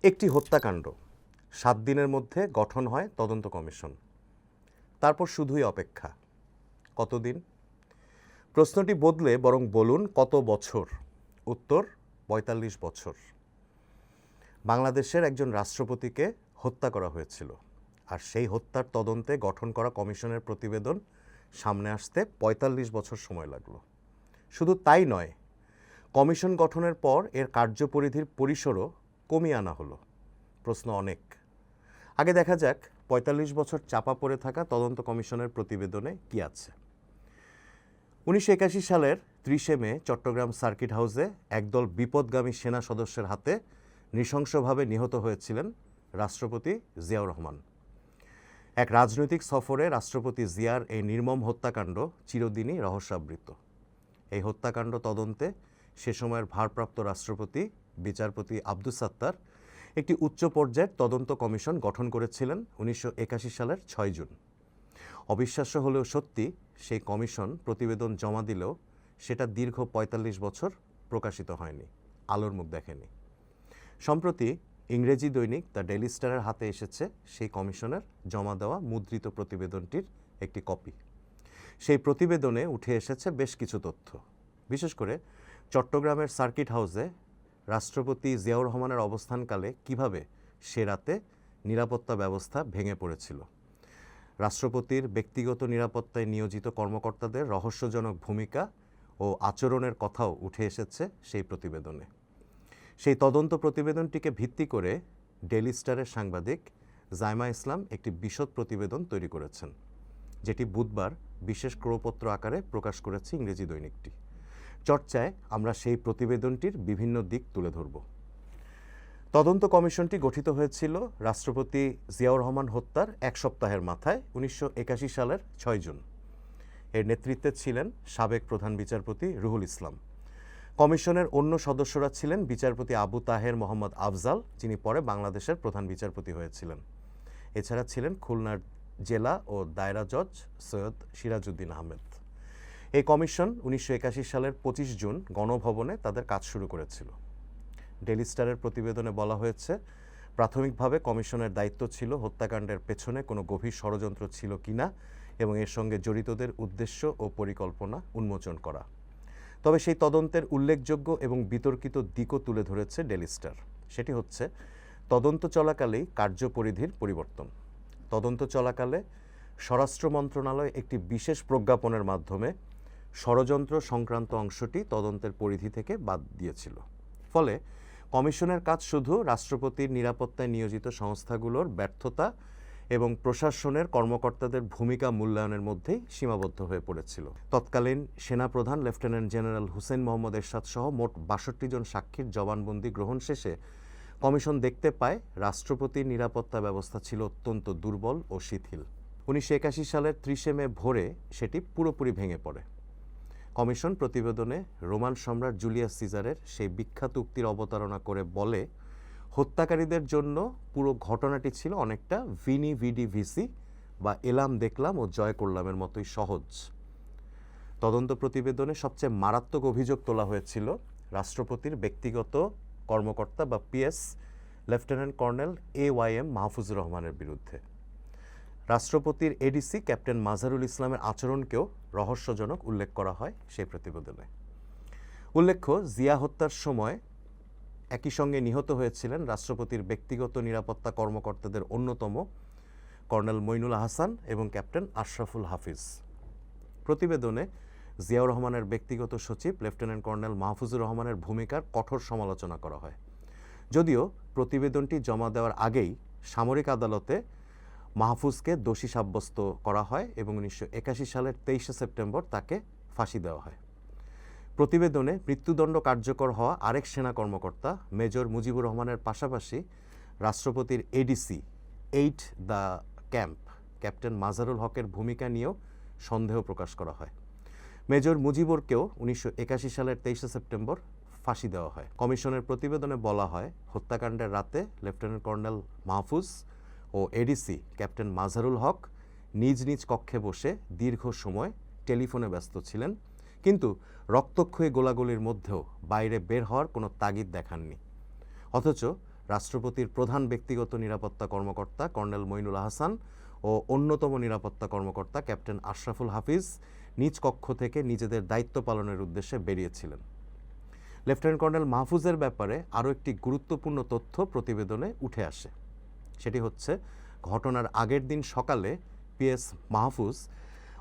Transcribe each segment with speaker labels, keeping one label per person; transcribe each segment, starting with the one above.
Speaker 1: একটি হত্যাকাণ্ড ৭ দিনের মধ্যে গঠন হয় তদন্ত কমিশন। তারপর শুধুই অপেক্ষা। কতদিন? প্রশ্নটি বদলে বরং বলুন কত বছর? উত্তর ৪৫ বছর। বাংলাদেশের একজন রাষ্ট্রপতিকে হত্যা করা হয়েছিল, আর সেই হত্যার তদন্তে গঠন করা কমিশনের প্রতিবেদন সামনে আসতে ৪৫ বছর সময় লাগলো। শুধু তাই নয়, কমিশন গঠনের পর এর কার্যপরিধির পরিসরও কমিয়ে আনা হলো। প্রশ্ন অনেক। আগে দেখা যাক ৪৫ বছর চাপা পড়ে থাকা তদন্ত কমিশনের প্রতিবেদনে কি আছে। ১৯৮১ সালের ৩০ মে চট্টগ্রাম সার্কিট হাউসে একদল বিপদগামী সেনা সদস্যের হাতে নৃশংসভাবে নিহত হয়েছিলেন রাষ্ট্রপতি জিয়াউর রহমান। এক রাজনৈতিক সফরে রাষ্ট্রপতি জিয়ার এই নির্মম হত্যাকাণ্ড চিরদিনই রহস্যাবৃত। এই হত্যাকাণ্ড তদন্তে সে সময়ের ভারপ্রাপ্ত রাষ্ট্রপতি বিচারপতি আব্দুস সাত্তার একটি উচ্চ পর্যায়ের তদন্ত কমিশন গঠন করেছিলেন ১৯৮১ সালের ৬ জুন। অবিশ্বাস্য হলেও সত্যি, সেই কমিশন প্রতিবেদন জমা দিলেও সেটা দীর্ঘ ৪৫ বছর প্রকাশিত হয়নি, আলোর মুখ দেখেনি। সম্প্রতি ইংরেজি দৈনিক দ্য ডেইলি স্টারের হাতে এসেছে সেই কমিশনের জমা দেওয়া মুদ্রিত প্রতিবেদনটির একটি কপি। সেই প্রতিবেদনে উঠে এসেছে বেশ কিছু তথ্য, বিশেষ করে চট্টগ্রামের সার্কিট হাউসে রাষ্ট্রপতি জিয়াউর রহমানের অবস্থানকালে কিভাবে সে রাতে নিরাপত্তা ব্যবস্থা ভেঙে পড়েছিল। রাষ্ট্রপতির ব্যক্তিগত নিরাপত্তায় নিয়োজিত কর্মকর্তাদের রহস্যজনক ভূমিকা ও আচরণের কথাও উঠে এসেছে সেই প্রতিবেদনে। সেই তদন্ত প্রতিবেদনটিকে ভিত্তি করে ডেইলি স্টারের সাংবাদিক জাইমা ইসলাম একটি বিশদ প্রতিবেদন তৈরি করেছেন, যেটি বুধবার বিশেষ ক্রয়পত্র আকারে প্রকাশ করেছে ইংরেজি দৈনিকটি। চর্চায় আমরা সেই প্রতিবেদনটির বিভিন্ন দিক তুলে ধরব। তদন্ত কমিশনটি গঠিত হয়েছিল রাষ্ট্রপতি জিয়াউর রহমান হত্যার এক সপ্তাহের মাথায় ১৯৮১ সালের ৬ জুন। এর নেতৃত্বে ছিলেন সাবেক প্রধান বিচারপতি রুহুল ইসলাম। কমিশনের অন্য সদস্যরা ছিলেন বিচারপতি আবু তাহের মোহাম্মদ আফজাল, যিনি পরে বাংলাদেশের প্রধান বিচারপতি হয়েছিলেন। এছাড়া ছিলেন খুলনার জেলা ও দায়রা জজ সৈয়দ সিরাজউদ্দিন আহমেদ। এই কমিশন ১৯৮১ সালের ২৫ জুন গণভবনে তাদের কাজ শুরু করেছিল। ডেইলি স্টারের প্রতিবেদনে বলা হয়েছে, প্রাথমিকভাবে কমিশনের দায়িত্ব ছিল হত্যাকাণ্ডের পেছনে কোনো গভীর ষড়যন্ত্র ছিল কিনা এবং এর সঙ্গে জড়িতদের উদ্দেশ্য ও পরিকল্পনা উন্মোচন করা। তবে সেই তদন্তের উল্লেখযোগ্য এবং বিতর্কিত দিকও তুলে ধরেছে ডেইলি স্টার। সেটি হচ্ছে তদন্ত চলাকালেই কার্যপরিধির পরিবর্তন। তদন্ত চলাকালে স্বরাষ্ট্র মন্ত্রণালয় একটি বিশেষ প্রজ্ঞাপনের মাধ্যমে ষড়যন্ত্র সংক্রান্ত অংশটি তদন্তের পরিধি থেকে বাদ দিয়েছিল। ফলে কমিশনের কাজ শুধু রাষ্ট্রপতির নিরাপত্তায় নিয়োজিত সংস্থাগুলোর ব্যর্থতা এবং প্রশাসনের কর্মকর্তাদের ভূমিকা মূল্যায়নের মধ্যেই সীমাবদ্ধ হয়ে পড়েছিল। তৎকালীন সেনাপ্রধান লেফটেন্যান্ট জেনারেল হুসেইন মোহাম্মদ এরশাদ সহ মোট ৬২ জন সাক্ষীর জবানবন্দি গ্রহণ শেষে কমিশন দেখতে পায় রাষ্ট্রপতির নিরাপত্তা ব্যবস্থা ছিল অত্যন্ত দুর্বল ও শিথিল। ১৯৮১ সালের ৩০ মে ভোরে সেটি পুরোপুরি ভেঙে পড়ে। কমিশন প্রতিবেদনে রোমান সম্রাট জুলিয়াস সিজারের সেই বিখ্যাত উক্তির অবতারণা করে বলে, হত্যাকারীদের জন্য পুরো ঘটনাটি ছিল অনেকটা ভিনি ভিডি ভিসি বা এলাম দেখলাম ও জয় করলামের মতোই সহজ। তদন্ত প্রতিবেদনে সবচেয়ে মারাত্মক অভিযোগ তোলা হয়েছিল রাষ্ট্রপতির ব্যক্তিগত কর্মকর্তা বা PS lieutenant colonel AYM Mahfuzur রহমানের বিরুদ্ধে। রাষ্ট্রপতির এডিসি ক্যাপ্টেন মাজহারুল ইসলামের আচরণকেও রহস্যজনক উল্লেখ করা হয় সেই প্রতিবেদনে। উল্লেখ্য, জিয়া হত্যার সময় একই সঙ্গে নিহত হয়েছিলেন রাষ্ট্রপতির ব্যক্তিগত নিরাপত্তা কর্মকর্তাদের অন্যতম কর্নেল মইনুল আহসান এবং ক্যাপ্টেন আশরাফুল হাফিজ। প্রতিবেদনে জিয়াউর রহমানের ব্যক্তিগত সচিব লেফটেন্যান্ট কর্নেল মাহফুজুর রহমানের ভূমিকার কঠোর সমালোচনা করা হয়। যদিও প্রতিবেদনটি জমা দেওয়ার আগেই সামরিক আদালতে মাহফুজকে দোষী সাব্যস্ত করা হয় এবং ১৯৮১ সালের ২৩ সেপ্টেম্বর তাকে ফাঁসি দেওয়া হয়। প্রতিবেদনে মৃত্যুদণ্ড কার্যকর হওয়া আরেক সেনা কর্মকর্তা মেজর মুজিবুর রহমানের পাশাপাশি রাষ্ট্রপতির ADC 8 the camp captain Mazharul হকের ভূমিকা নিয়েও সন্দেহ প্রকাশ করা হয়। মেজর মুজিবুরকেও ১৯৮১ সালের ২৩ সেপ্টেম্বর ফাঁসি দেওয়া হয়। কমিশনের প্রতিবেদনে বলা হয়, হত্যাকাণ্ডের রাতে লেফটেন্যান্ট কর্নেল মাহফুজ ও এডিসি ক্যাপ্টেন মাজহারুল হক নিজ নিজ কক্ষে বসে দীর্ঘ সময় টেলিফোনে ব্যস্ত ছিলেন, কিন্তু রক্তক্ষয়ী গোলাগুলির মধ্যেও বাইরে বের হওয়ার কোনো তাগিদ দেখাননি। অথচ রাষ্ট্রপতির প্রধান ব্যক্তিগত নিরাপত্তা কর্মকর্তা কর্নেল মইনুল আহসান ও অন্যতম নিরাপত্তা কর্মকর্তা ক্যাপ্টেন আশরাফুল হাফিজ নিজ কক্ষ থেকে নিজেদের দায়িত্ব পালনের উদ্দেশ্যে বেরিয়েছিলেন। লেফটেন্যান্ট কর্নেল মাহফুজের ব্যাপারে আরও একটি গুরুত্বপূর্ণ তথ্য প্রতিবেদনে উঠে আসে। সেটি হচ্ছে ঘটনার আগের দিন সকালে পিএস মাহফুজ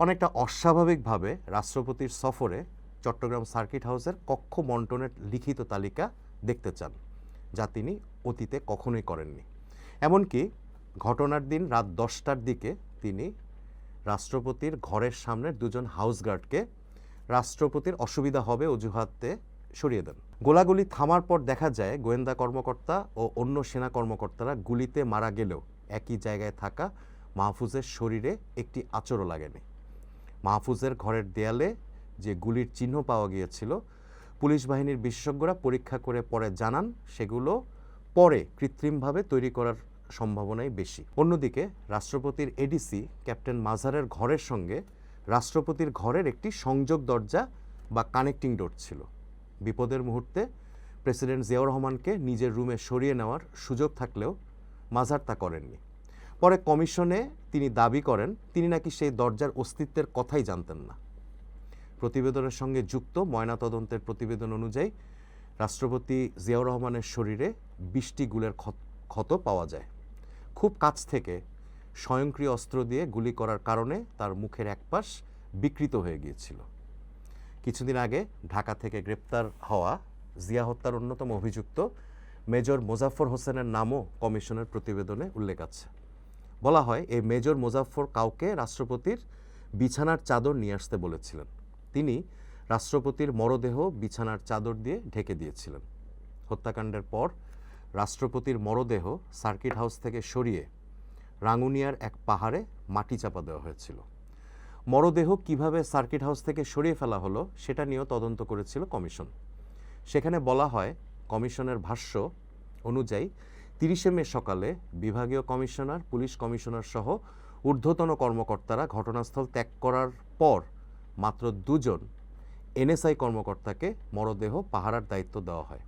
Speaker 1: অনেকটা অস্বাভাবিকভাবে রাষ্ট্রপতির সফরে চট্টগ্রাম সার্কিট হাউসের কক্ষ বন্টনের লিখিত তালিকা দেখতে চান, যা তিনি অতীতে কখনোই করেননি। এমনকি ঘটনার দিন রাত 10টার দিকে তিনি রাষ্ট্রপতির ঘরের সামনের দুজন হাউস গার্ডকে রাষ্ট্রপতির অসুবিধা হবে অজুহাতে সরিয়ে দেন। গোলাগুলি থামার পর দেখা যায় গোয়েন্দা কর্মকর্তা ও অন্য সেনা কর্মকর্তারা গুলিতে মারা গেলেও একই জায়গায় থাকা মাহফুজের শরীরে একটি আঁচড়ও লাগেনি। মাহফুজের ঘরের দেয়ালে যে গুলির চিহ্ন পাওয়া গিয়েছিল, পুলিশ বাহিনীর বিশেষজ্ঞরা পরীক্ষা করে পরে জানান সেগুলো পরে কৃত্রিমভাবে তৈরি করার সম্ভাবনাই বেশি। অন্যদিকে রাষ্ট্রপতির এডিসি ক্যাপ্টেন মাজারের ঘরের সঙ্গে রাষ্ট্রপতির ঘরের একটি সংযোগ দরজা বা কানেক্টিং ডোর ছিল। বিপদের মুহূর্তে প্রেসিডেন্ট জিয়াউর রহমানকে নিজের রুমে সরিয়ে নেওয়ার সুযোগ থাকলেও মাজার তা করেননি। পরে কমিশনে তিনি দাবি করেন তিনি নাকি সেই দরজার অস্তিত্বের কথাই জানতেন না। প্রতিবেদনের সঙ্গে যুক্ত ময়নাতদন্তের প্রতিবেদন অনুযায়ী রাষ্ট্রপতি জিয়াউর রহমানের শরীরে 20টি গুলের ক্ষত পাওয়া যায়। খুব কাছ থেকে স্বয়ংক্রিয় অস্ত্র দিয়ে গুলি করার কারণে তার মুখের একপাশ বিকৃত হয়ে গিয়েছিল। কিছুদিন আগে ঢাকা থেকে গ্রেপ্তার হওয়া জিয়া হত্যার অন্যতম অভিযুক্ত মেজর মোজাফফর হোসেনের নামও কমিশনের প্রতিবেদনে উল্লেখ আছে। বলা হয় এই মেজর মোজাফফর কাউকে রাষ্ট্রপতির বিছানার চাদর নিয়ে আসতে বলেছিলেন। তিনি রাষ্ট্রপতির মরদেহ বিছানার চাদর দিয়ে ঢেকে দিয়েছিলেন। হত্যাকাণ্ডের পর রাষ্ট্রপতির মরদেহ সার্কিট হাউস থেকে সরিয়ে রাঙ্গুনিয়ার এক পাহাড়ে মাটি চাপা দেওয়া হয়েছিল। মরদেহ কিভাবে সার্কিট হাউস থেকে সরিয়ে ফেলা হলো সেটা নিয়েও তদন্ত করেছিল কমিশন। সেখানে বলা হয় কমিশনের ভাষ্য অনুযায়ী 30 মে সকালে বিভাগীয় কমিশনার, পুলিশ কমিশনার সহ ঊর্ধ্বতন কর্মকর্তারা ঘটনাস্থল ত্যাগ করার পর মাত্র 2 জন এনএসআই কর্মকর্তাকে মরদেহ পাহারার দায়িত্ব দেওয়া হয়।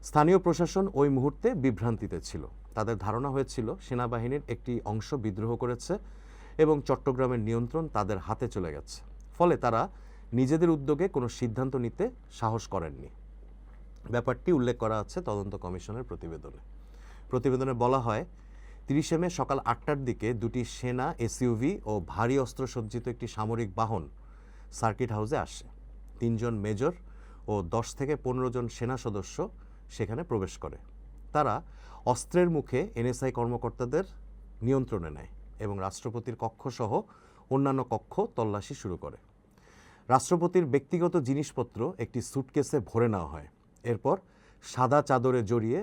Speaker 1: স্থানীয় প্রশাসন ওই মুহূর্তে বিভ্রান্তিতে ছিল। তাদের ধারণা হয়েছিল সেনাবাহিনীর একটি অংশ বিদ্রোহ করেছে এবং চট্টগ্রামের নিয়ন্ত্রণ তাদের হাতে চলে গেছে। ফলে তারা নিজেদের উদ্যোগে কোনো সিদ্ধান্ত নিতে সাহস করেননি। ব্যাপারটি উল্লেখ করা আছে তদন্ত কমিশনের প্রতিবেদনে। প্রতিবেদনে বলা হয় 30 মে সকাল 8টার দিকে 2টি সেনা এসইউভি ও ভারী অস্ত্রসজ্জিত একটি সামরিক বাহন সার্কিট হাউসে আসে। 3 জন মেজর ও 10 থেকে 15 জন সেনা সদস্য সেখানে প্রবেশ করে। তারা অস্ত্রের মুখে এনএসআই কর্মকর্তাদের নিয়ন্ত্রণে নেয় এবং রাষ্ট্রপতির কক্ষসহ অন্যান্য কক্ষ তল্লাশি শুরু করে। রাষ্ট্রপতির ব্যক্তিগত জিনিসপত্র একটি সুটকেসে ভরে নেওয়া হয়। এরপর সাদা চাদরে জড়িয়ে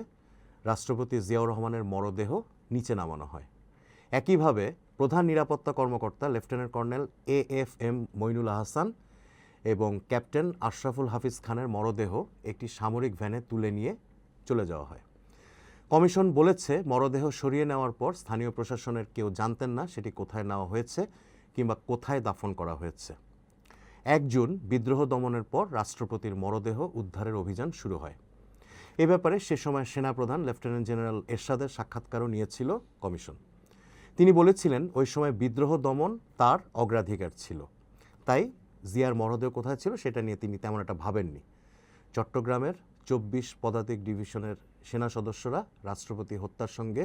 Speaker 1: রাষ্ট্রপতি জিয়াউর রহমানের মরদেহ নিচে নামানো হয়। একইভাবে প্রধান নিরাপত্তা কর্মকর্তা lieutenant colonel AFM Moinul Ahsan এবং ক্যাপ্টেন আশরাফুল হাফিজ খানের মরদেহ একটি সামরিক ভ্যানে তুলে নিয়ে চলে যাওয়া হয়। কমিশন বলেছে মরদেহ সরিয়ে নেওয়ার পর স্থানীয় প্রশাসনের কেউ জানতেন না সেটি কোথায় নেওয়া হয়েছে কিংবা কোথায় দাফন করা হয়েছে। 1 জুন বিদ্রোহ দমনের পর রাষ্ট্রপতির মরদেহ উদ্ধারের অভিযান শুরু হয়। এ ব্যাপারে সে সময় সেনাপ্রধান লেফটেন্যান্ট জেনারেল এরশাদের সাক্ষাৎকারও নিয়েছিল কমিশন। তিনি বলেছিলেন ওই সময় বিদ্রোহ দমন তার অগ্রাধিকার ছিল, তাই জিয়ার মরদেহ কোথায় ছিল সেটা নিয়ে তিনি তেমন একটা ভাবেননি। চট্টগ্রামের 24 পদাতিক ডিভিশনের সেনা সদস্যরা রাষ্ট্রপতি হত্যার সঙ্গে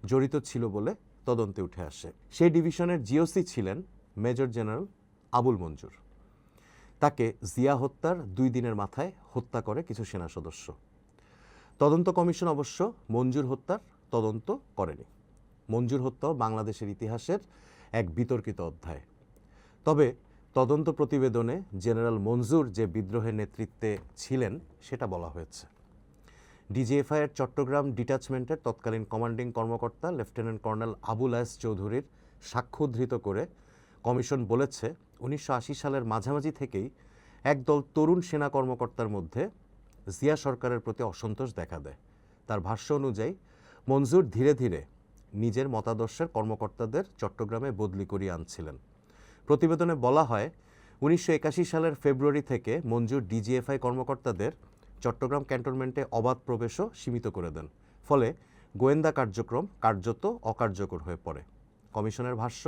Speaker 1: জড়িত ছিল বলে তদন্তে উঠে আসে। সেই ডিভিশনের জিওসি ছিলেন মেজর জেনারেল আবুল মঞ্জুর। তাকে জিয়া হত্যার 2 দিনের মাথায় হত্যা করে কিছু সেনা সদস্য। তদন্ত কমিশন অবশ্য মঞ্জুর হত্যার তদন্ত করেনি। মঞ্জুর হত্যাও বাংলাদেশের ইতিহাসের এক বিতর্কিত অধ্যায়। তবে তদন্ত প্রতিবেদনে জেনারেল মঞ্জুর যে বিদ্রোহের নেতৃত্বে ছিলেন সেটা বলা হয়েছে। ডিজিএফআইয়ের চট্টগ্রাম ডিট্যাচমেন্টের তৎকালীন কমান্ডিং কর্মকর্তা লেফটেন্যান্ট কর্নেল আবুল আয়েস চৌধুরীর সাক্ষ্য উদ্ধৃত করে কমিশন বলেছে 1980 সালের মাঝামাঝি থেকেই একদল তরুণ সেনা কর্মকর্তার মধ্যে জিয়া সরকারের প্রতি অসন্তোষ দেখা দেয়। তার ভাষ্য অনুযায়ী মঞ্জুর ধীরে ধীরে নিজের মতাদর্শের কর্মকর্তাদের চট্টগ্রামে বদলি করিয়ে আনছিলেন। প্রতিবেদনে বলা হয় 1981 সালের ফেব্রুয়ারি থেকে মঞ্জুর ডিজিএফআই কর্মকর্তাদের চট্টগ্রাম ক্যান্টনমেন্টে অবাধ প্রবেশও সীমিত করে দেন। ফলে গোয়েন্দা কার্যক্রম কার্যত অকার্যকর হয়ে পড়ে। কমিশনের ভাষ্য,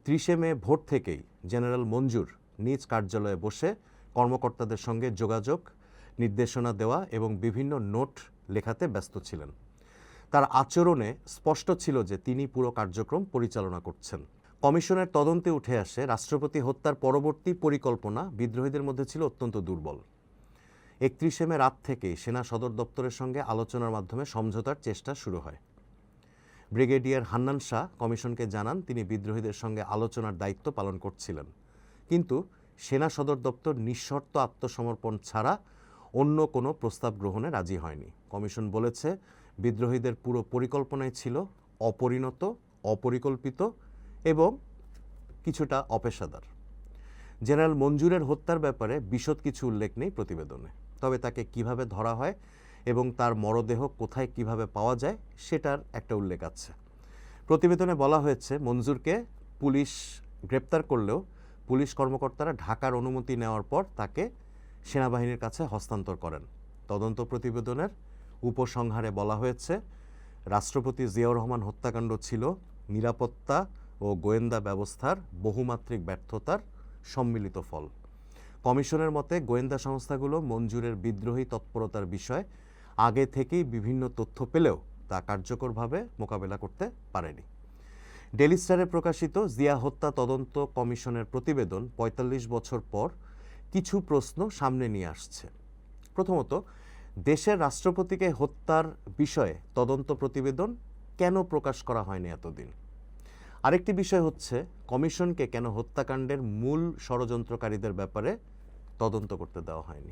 Speaker 1: 30 মে ভোর থেকেই জেনারেল মঞ্জুর নিজ কার্যালয়ে বসে কর্মকর্তাদের সঙ্গে যোগাযোগ, নির্দেশনা দেওয়া এবং বিভিন্ন নোট লেখাতে ব্যস্ত ছিলেন। তার আচরণে স্পষ্ট ছিল যে তিনি পুরো কার্যক্রম পরিচালনা করছেন। কমিশনের তদন্তে উঠে আসে রাষ্ট্রপতি হত্যার পরবর্তী পরিকল্পনা বিদ্রোহীদের মধ্যে ছিল অত্যন্ত দুর্বল। 31 মে রাত থেকেই সেনা সদর দপ্তরের সঙ্গে আলোচনার মাধ্যমে সমঝোতার চেষ্টা শুরু হয়। ব্রিগেডিয়ার হান্নান শাহ কমিশনকে জানান তিনি বিদ্রোহীদের সঙ্গে আলোচনার দায়িত্ব পালন করছিলেন, কিন্তু সেনা সদর দপ্তর নিঃশর্ত আত্মসমর্পণ ছাড়া অন্য কোনো প্রস্তাব গ্রহণে রাজি হয়নি। কমিশন বলেছে, বিদ্রোহীদের পুরো পরিকল্পনাই ছিল অপরিণত, অপরিকল্পিত এবং কিছুটা অপেশাদার। জেনারেল মঞ্জুরের হত্যার ব্যাপারে বিশদ কিছু উল্লেখ নেই প্রতিবেদনে, তবে তাকে কিভাবে ধরা হয় এবং তার মরদেহ কোথায় কিভাবে পাওয়া যায় সেটার একটা উল্লেখ আছে। প্রতিবেদনে বলা হয়েছে, মঞ্জুরকে পুলিশ গ্রেপ্তার করলেও পুলিশ কর্মকর্তারা ঢাকার অনুমতি নেওয়ার পর তাকে সেনাবাহিনীর কাছে হস্তান্তর করেন। তদন্ত প্রতিবেদনের উপসংহারে বলা হয়েছে, রাষ্ট্রপতি জিয়াউর রহমান হত্যাকাণ্ড ছিল নিরাপত্তা ও গোয়েন্দা ব্যবস্থার বহুমাত্রিক ব্যর্থতার সম্মিলিত ফল। কমিশনের মতে, গোয়েন্দা সংস্থাগুলো মঞ্জুরের বিদ্রোহী তৎপরতার বিষয়ে আগে থেকেই বিভিন্ন তথ্য পেলেও তা কার্যকরভাবে মোকাবেলা করতে পারেনি। ডেইলি স্টারে প্রকাশিত জিয়া হত্যা তদন্ত কমিশনের প্রতিবেদন ৪৫ বছর পর কিছু প্রশ্ন সামনে নিয়ে আসছে। প্রথমত, দেশের রাষ্ট্রপতিকে হত্যার বিষয়ে তদন্ত প্রতিবেদন কেন প্রকাশ করা হয়নি এতদিন? আরেকটি বিষয় হচ্ছে, কমিশনকে কেন হত্যাকাণ্ডের মূল ষড়যন্ত্রকারীদের ব্যাপারে তদন্ত করতে দেওয়া হয়নি?